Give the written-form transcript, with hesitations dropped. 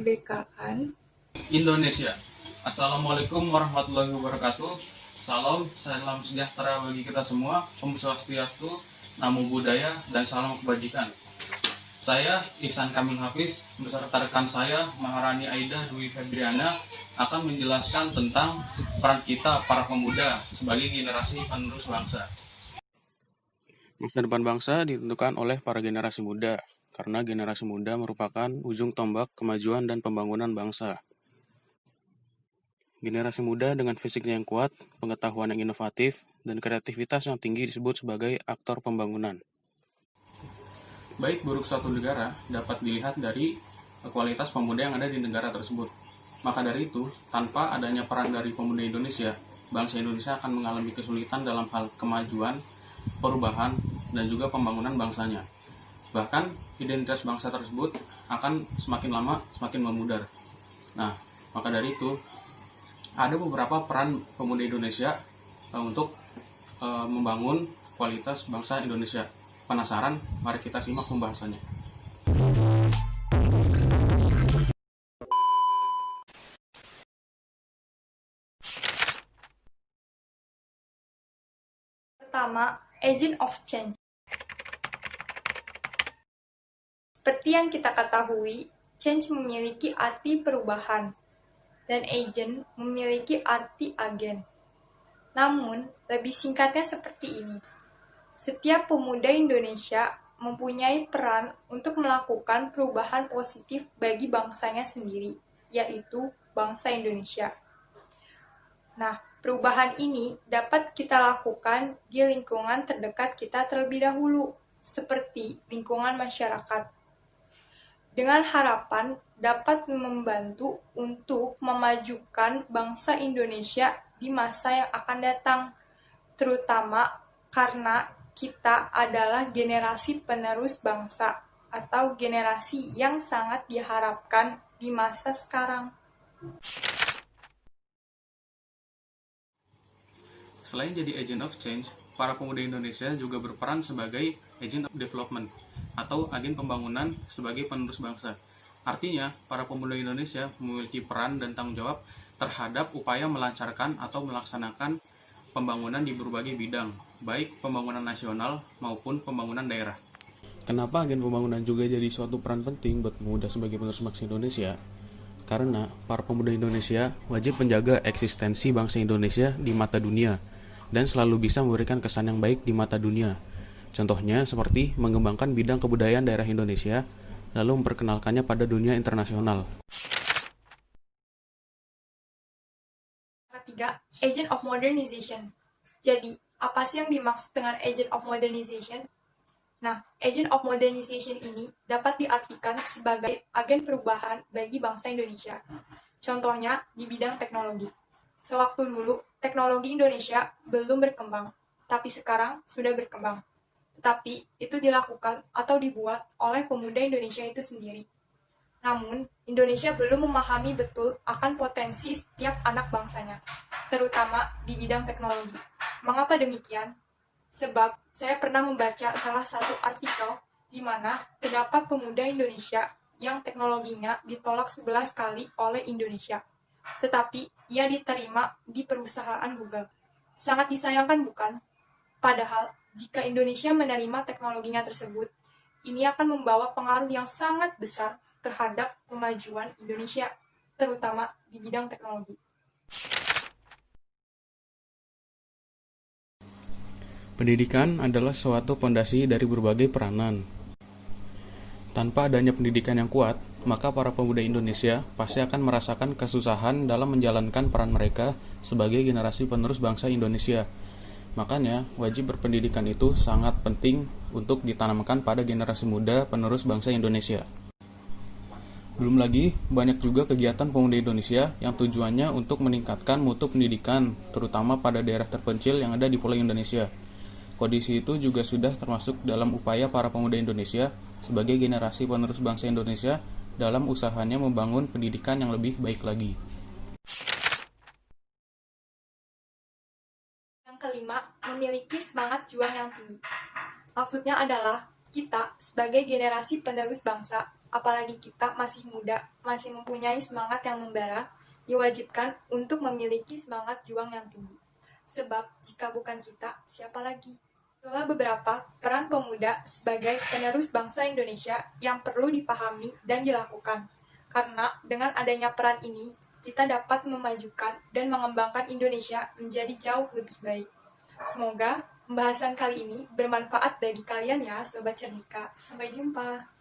kemerdekaan Indonesia. Assalamualaikum warahmatullahi wabarakatuh. Salam sejahtera bagi kita semua. Om Swastiastu, Namo Buddhaya, dan salam kebajikan. Saya Ihsan Kamil Hafiz beserta rekan saya Maharani Aida Dwi Febriana akan menjelaskan tentang peran kita para pemuda sebagai generasi penerus bangsa. Masa depan bangsa ditentukan oleh para generasi muda, karena generasi muda merupakan ujung tombak kemajuan dan pembangunan bangsa. Generasi muda dengan fisiknya yang kuat, pengetahuan yang inovatif, dan kreativitas yang tinggi disebut sebagai aktor pembangunan. Baik buruk suatu negara dapat dilihat dari kualitas pemuda yang ada di negara tersebut. Maka dari itu, tanpa adanya peran dari pemuda Indonesia, bangsa Indonesia akan mengalami kesulitan dalam hal kemajuan, perubahan, dan juga pembangunan bangsanya. Bahkan, identitas bangsa tersebut akan semakin lama semakin memudar. Nah, maka dari itu, ada beberapa peran pemuda Indonesia untuk membangun kualitas bangsa Indonesia. Penasaran? Mari kita simak pembahasannya. Pertama, agent of change. Seperti yang kita ketahui, change memiliki arti perubahan, dan agent memiliki arti agen. Namun, lebih singkatnya seperti ini. Setiap pemuda Indonesia mempunyai peran untuk melakukan perubahan positif bagi bangsanya sendiri, yaitu bangsa Indonesia. Nah, perubahan ini dapat kita lakukan di lingkungan terdekat kita terlebih dahulu, seperti lingkungan masyarakat. Dengan harapan dapat membantu untuk memajukan bangsa Indonesia di masa yang akan datang, terutama karena kita adalah generasi penerus bangsa atau generasi yang sangat diharapkan di masa sekarang. Selain jadi agent of change, para pemuda Indonesia juga berperan sebagai agent of development atau agen pembangunan sebagai penerus bangsa. Artinya, para pemuda Indonesia memiliki peran dan tanggung jawab terhadap upaya melancarkan atau melaksanakan pembangunan di berbagai bidang, baik pembangunan nasional maupun pembangunan daerah. Kenapa agen pembangunan juga jadi suatu peran penting buat pemuda sebagai penerus bangsa Indonesia? Karena para pemuda Indonesia wajib menjaga eksistensi bangsa Indonesia di mata dunia dan selalu bisa memberikan kesan yang baik di mata dunia. Contohnya seperti mengembangkan bidang kebudayaan daerah Indonesia, lalu memperkenalkannya pada dunia internasional. Ketiga, agent of modernization. Jadi, apa sih yang dimaksud dengan agent of modernization? Nah, agent of modernization ini dapat diartikan sebagai agen perubahan bagi bangsa Indonesia. Contohnya di bidang teknologi. Sewaktu dulu, teknologi Indonesia belum berkembang, tapi sekarang sudah berkembang. Tetapi itu dilakukan atau dibuat oleh pemuda Indonesia itu sendiri. Namun, Indonesia belum memahami betul akan potensi setiap anak bangsanya, terutama di bidang teknologi. Mengapa demikian? Sebab saya pernah membaca salah satu artikel di mana terdapat pemuda Indonesia yang teknologinya ditolak 11 kali oleh Indonesia, tetapi ia diterima di perusahaan Google. Sangat disayangkan bukan? Padahal, jika Indonesia menerima teknologinya tersebut, ini akan membawa pengaruh yang sangat besar terhadap kemajuan Indonesia, terutama di bidang teknologi. Pendidikan adalah suatu fondasi dari berbagai peranan. Tanpa adanya pendidikan yang kuat, maka para pemuda Indonesia pasti akan merasakan kesusahan dalam menjalankan peran mereka sebagai generasi penerus bangsa Indonesia. Makanya, wajib berpendidikan itu sangat penting untuk ditanamkan pada generasi muda penerus bangsa Indonesia. Belum lagi, banyak juga kegiatan pemuda Indonesia yang tujuannya untuk meningkatkan mutu pendidikan, terutama pada daerah terpencil yang ada di Pulau Indonesia. Kondisi itu juga sudah termasuk dalam upaya para pemuda Indonesia sebagai generasi penerus bangsa Indonesia dalam usahanya membangun pendidikan yang lebih baik lagi. Yang kelima, memiliki semangat juang yang tinggi. Maksudnya adalah kita sebagai generasi penerus bangsa apalagi kita masih muda, masih mempunyai semangat yang membara, diwajibkan untuk memiliki semangat juang yang tinggi. Sebab jika bukan kita, siapa lagi? Itulah beberapa peran pemuda sebagai penerus bangsa Indonesia yang perlu dipahami dan dilakukan. Karena dengan adanya peran ini, kita dapat memajukan dan mengembangkan Indonesia menjadi jauh lebih baik. Semoga pembahasan kali ini bermanfaat bagi kalian ya, Sobat Cernika. Sampai jumpa.